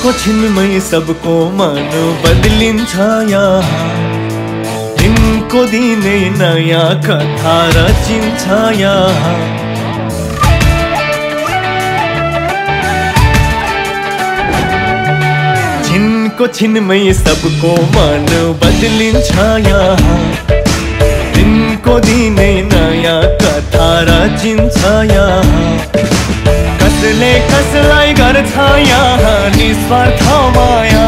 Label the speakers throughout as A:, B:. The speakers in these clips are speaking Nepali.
A: छिनको छिनमै सबको मन बदलिन्छ यहाँ, दिनको दिनै नयाँ कथा रचिन्छ यहाँ। छिनको छिनमै सबको मन बदलिन्छ यहाँ, दिनको दिनै नयाँ कथा रचिन्छ यहाँ। कसले कसलाई गर्छ यहाँ निस्वार्थ माया,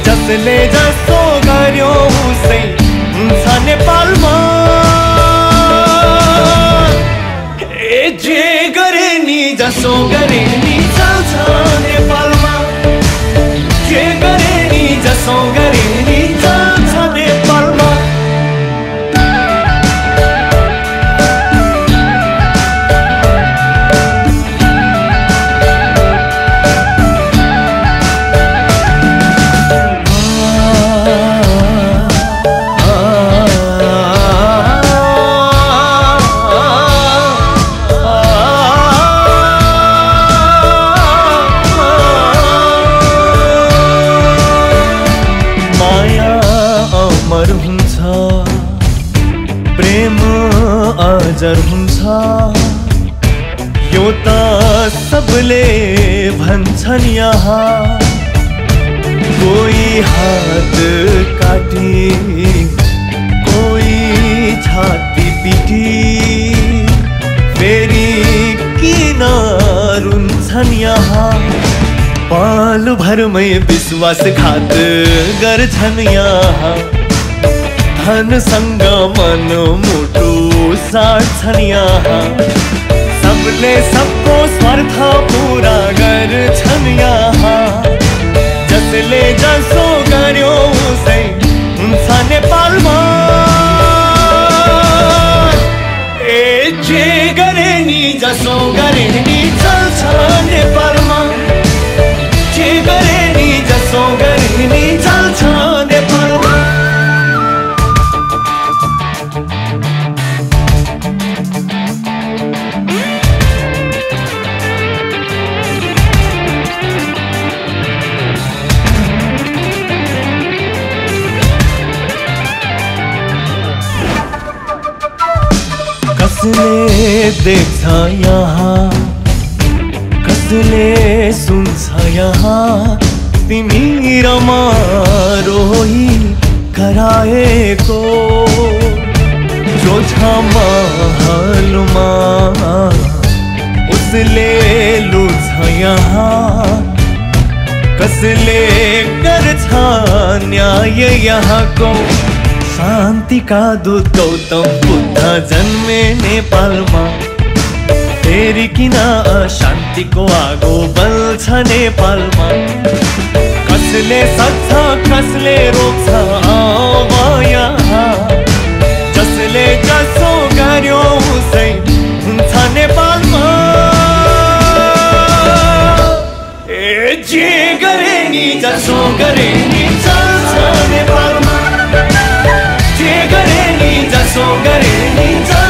A: जसले जसो गर्यो उसै हुन्छ नेपालमा। ए जे गरे नि जसो गरे नि चल्छ नेपालमा, जे गरे नि जसो गरे नि चल्छ नेपालमा। प्रेम अजर हुन्छ यो त सबले भन्छन् यहाँ। कोही हात काटी कोही छाती पिटी, फेरि किन रुन्छन् यहाँ। पाल भरमै विश्वासघात गर्छन् यहाँ, धनसँग मन मुटु साट्छन् यहाँ। सबले सबको स्वार्थ पुरा गर्छन् यहाँ, जसले जसो गर्यो उसै हुन्छ नेपालमा। ए जे गरे नि जसो गरे नि चल्छ नेपालमा, जे गरे नि जसो गरे नि चल्छ नेपालमा। कसले देख्छ यहाँ कसले सुन्छ यहाँ, तिमी र म रोही कराएको जो छ महलमा उसले लुट्छ यहाँ। कसले गर्छ न्याय यहाँको, शान्तिका दूत गौतम बुद्ध जन्मे नेपालमा। फेरि किन अशान्तिको आगो बल्छ नेपालमा। कसले सक्छ कसले रोक्छ अब यहाँ, जसले जसो गर्यो उसै हुन्छ नेपालमा। ए जे गरे नि जसो गरे नि चल्छ नेपालमा, जे गरे नि जसो गरे नि चल्छ।